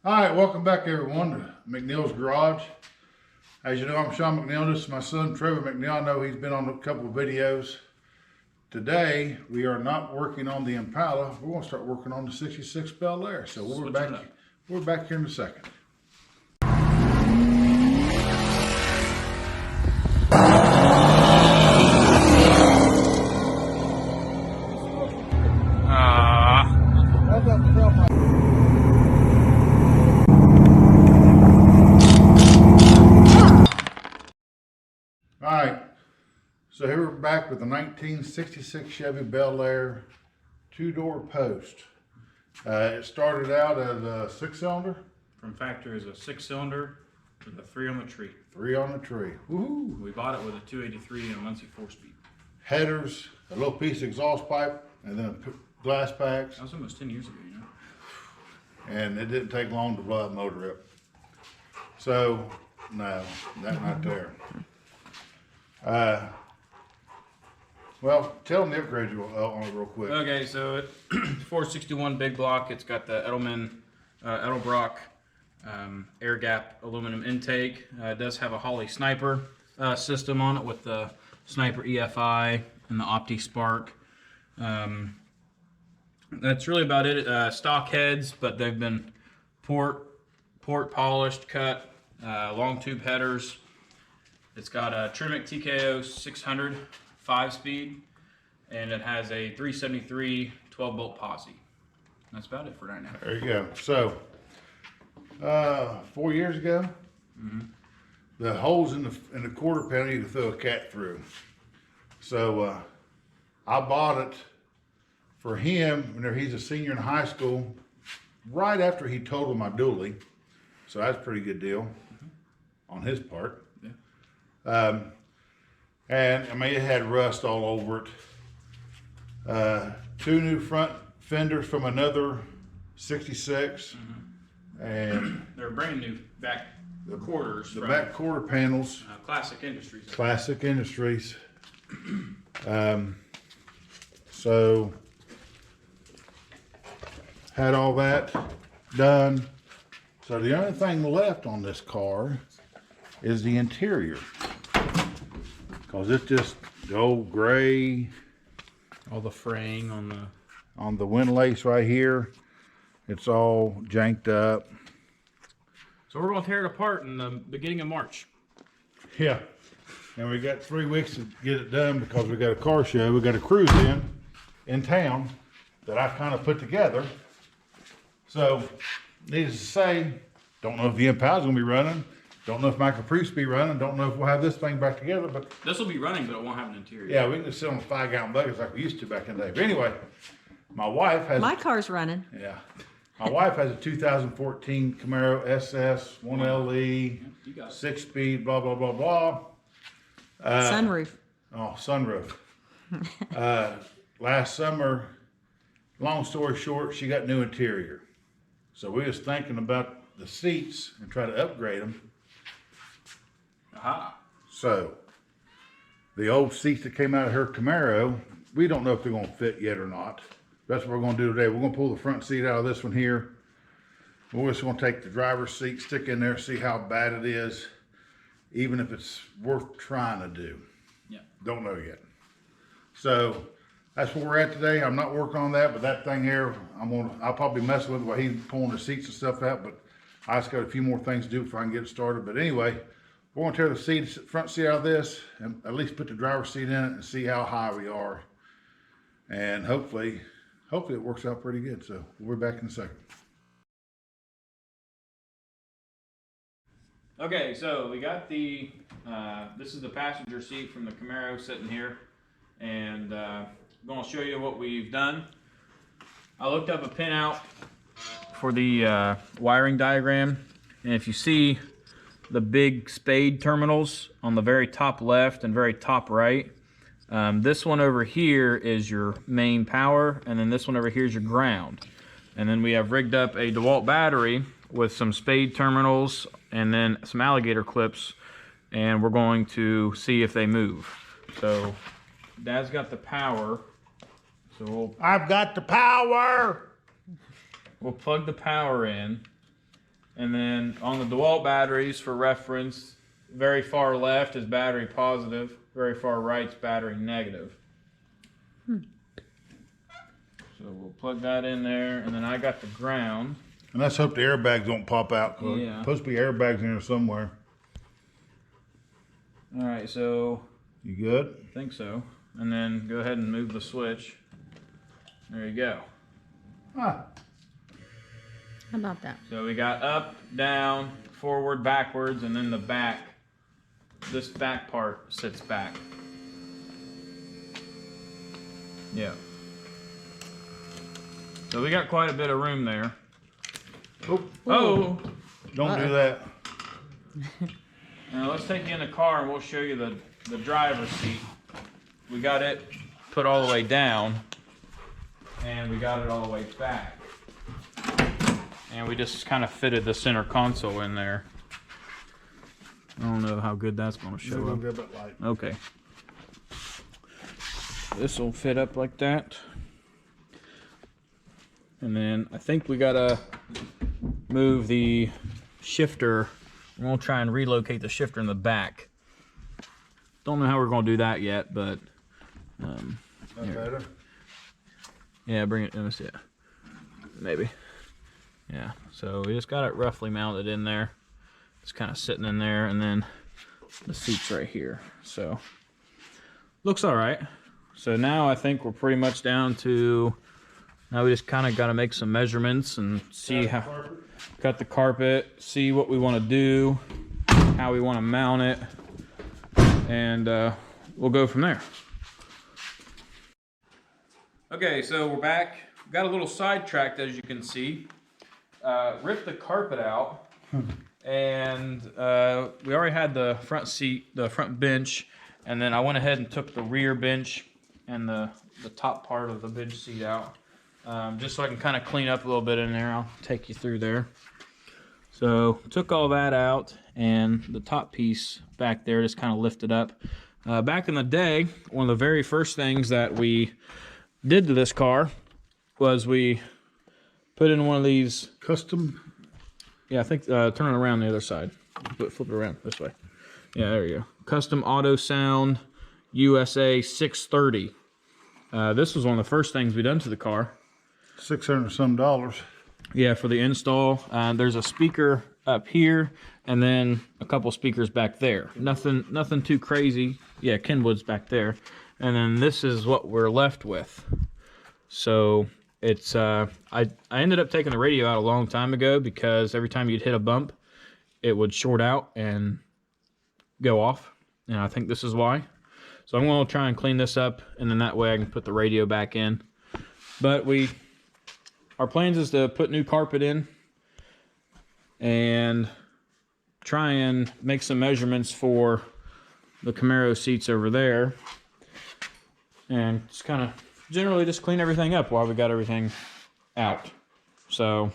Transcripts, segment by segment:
All right, welcome back everyone to McNeil's Garage. As you know, I'm Sean McNeil. This is my son, Trevor McNeil. I know he's been on a couple of videos. Today, we are not working on the Impala. We're going to start working on the 66 Bel Air. So we're back here in a second. Alright, so here we're back with the 1966 Chevy Bel Air two-door post. It started out as a six-cylinder. From factory is a six-cylinder with a 3 on the tree. 3 on the tree. Woohoo! We bought it with a 283 and a Muncie 4-speed. Headers, a little piece of exhaust pipe, and then glass packs. That was almost 10 years ago, you know. And it didn't take long to blow that motor up. So, no, that not there. Well, tell them the upgrades on it real quick. Okay, so it 461 big block. It's got the Edelbrock air gap aluminum intake. It does have a Holley Sniper system on it with the Sniper EFI and the Opti Spark. That's really about it. Stock heads, but they've been port polished, cut, long tube headers. It's got a Tremec TKO 600 5-speed, and it has a 373 12-bolt posi. That's about it for right now. There you go. So, 4 years ago, the holes in the quarter panel you could throw a cat through. So, I bought it for him whenever he's a senior in high school, right after he totaled my dually. So that's a pretty good deal on his part. And I mean, it had rust all over it. 2 new front fenders from another 66. And they're brand new back quarters. The back quarter panels. Classic Industries. Classic Industries. So had all that done. So the only thing left on this car is the interior. Because it's just gold gray. All the fraying on the windlace right here. It's all janked up. So we're going to tear it apart in the beginning of March. Yeah. And we got 3 weeks to get it done because we got a car show. We got a cruise in town that I kind of put together. So, needless to say, don't know if the Impala's going to be running. Don't know if my Caprice will be running. Don't know if we'll have this thing back together. But this will be running, but it won't have an interior. Yeah, we can just sit on 5-gallon buckets like we used to back in the day. But anyway, my wife has... My car's running. Yeah. My wife has a 2014 Camaro SS, 1LE, 6-speed, blah, blah, blah, blah. Sunroof. Oh, sunroof. Last summer, long story short, she got new interior. So we was thinking about the seats and try to upgrade them. Aha. So the old seats that came out of her Camaro, we don't know if they're going to fit yet or not. That's what we're going to do today. We're going to pull the front seat out of this one here. We're just going to take the driver's seat, stick in there, see how bad it is, even if it's worth trying to do. Yeah. Don't know yet. So that's where we're at today. I'm not working on that, but that thing here, I'll probably mess with it while he's pulling the seats and stuff out, but I just got a few more things to do before I can get it started. But anyway, we're going to tear the front seat out of this and at least put the driver's seat in it and see how high we are. And hopefully it works out pretty good. So we'll be back in a second. Okay, so we got the, this is the passenger seat from the Camaro sitting here. And I'm going to show you what we've done. I looked up a pinout for the wiring diagram. And if you see the big spade terminals on the very top left and very top right, this one over here is your main power, and then this one over here is your ground. And then we have rigged up a DeWalt battery with some spade terminals and then some alligator clips, and we're going to see if they move. So Dad's got the power, so I've got the power. we'll plug the power in, And then on the DeWalt batteries, for reference, very far left is battery positive, very far right is battery negative. So we'll plug that in there, and then I got the ground. And let's hope the airbags don't pop out. Yeah. Supposed to be airbags in here somewhere. All right, so You good? I think so. And then go ahead and move the switch. There you go. Ah. How about that? So we got up, down, forward, backwards, and then the back. This back part sits back. Yeah. So we got quite a bit of room there. Oh. Oh! Don't do that. Now let's take you in the car and we'll show you the driver's seat. We got it put all the way down, and we got it all the way back. And we just kind of fitted the center console in there. I don't know how good that's going to show Maybe up. we'll get a bit light. Okay. This will fit up like that. And then I think we gotta move the shifter. We're gonna try and relocate the shifter in the back. Don't know how we're gonna do that yet, but That better? yeah, bring it in. Yeah, maybe. Yeah. So we just got it roughly mounted in there. It's kind of sitting in there, and then the seat's right here. So looks all right. So now I think we're pretty much down to, now we just kind of got to make some measurements and see how, cut the carpet, see what we want to do, how we want to mount it, and we'll go from there. Okay, so we're back. Got a little sidetracked, as you can see. Ripped the carpet out, and we already had the front seat, the front bench, and then I went ahead and took the rear bench and the top part of the bench seat out, just so I can kind of clean up a little bit in there. I'll take you through there. So took all that out, and the top piece back there just kind of lifted up. Back in the day, one of the very first things that we did to this car was we put in one of these Custom? Yeah, I think turn it around the other side. Flip it around this way. Yeah, there you go. Custom Auto Sound USA 630. This was one of the first things we done to the car. $600 some. Yeah, for the install. There's a speaker up here, and then a couple speakers back there. Nothing too crazy. Yeah, Kenwood's back there, and then this is what we're left with. So it's I ended up taking the radio out a long time ago because every time you'd hit a bump, it would short out and go off, and I think this is why. So I'm going to try and clean this up, and then that way I can put the radio back in. But our plans is to put new carpet in and try and make some measurements for the Camaro seats over there, and just kind of generally just clean everything up while we got everything out. So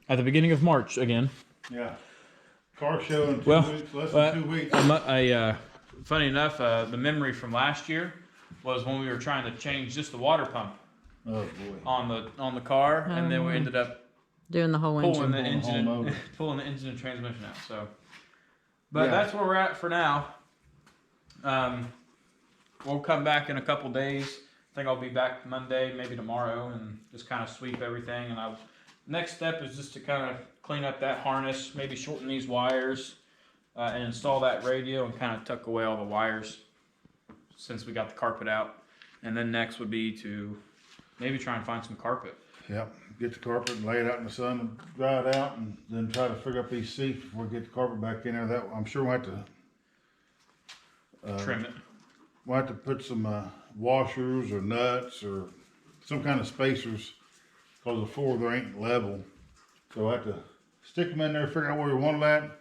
at the beginning of March again. Yeah. Car show in 2 weeks, less than 2 weeks. Funny enough, the memory from last year was when we were trying to change just the water pump Oh boy. on the car, and then we ended up Doing the whole pulling engine. the whole engine, motor. pulling the engine and transmission out. So, but Yeah. that's where we're at for now. We'll come back in a couple days. I think I'll be back Monday, maybe tomorrow, and just kind of sweep everything. And next step is just to kind of clean up that harness, maybe shorten these wires, and install that radio and kind of tuck away all the wires since we got the carpet out. And then next would be to maybe try and find some carpet. Yeah, get the carpet and lay it out in the sun and dry it out, and then try to figure up these seats before we get the carpet back in there. That I'm sure we'll have to Trim it. we'll have to put some washers or nuts or some kind of spacers, because the floor there ain't level. So we'll have to stick them in there, figure out where we want that,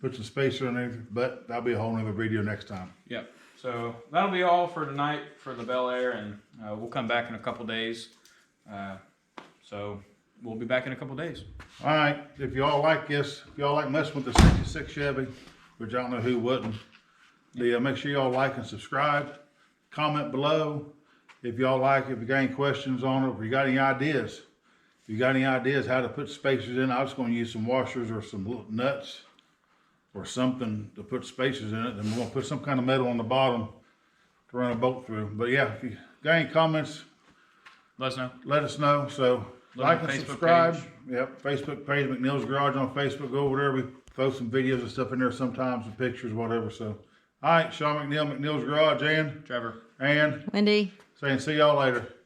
put some spacer in there. But that'll be a whole nother video next time. Yep. So that'll be all for tonight for the Bel Air, and we'll come back in a couple days. So we'll be back in a couple days. All right, if y'all like this, if y'all like messing with the 66 Chevy, which I don't know who wouldn't, make sure y'all like and subscribe. Comment below if y'all like it, if you got any questions on it, if you got any ideas. If you got any ideas how to put spacers in, I was gonna use some washers or some little nuts or something to put spacers in it, and we're gonna put some kind of metal on the bottom to run a bolt through. But yeah, if you got any comments, Let us know. let us know. So Look like on and Facebook subscribe. page. Yep, Facebook page, McNeil's Garage on Facebook. Go over there. We throw some videos and stuff in there sometimes, and pictures, whatever. So, all right, Sean McNeil, McNeil's Garage, Trevor. and Wendy? saying see y'all later.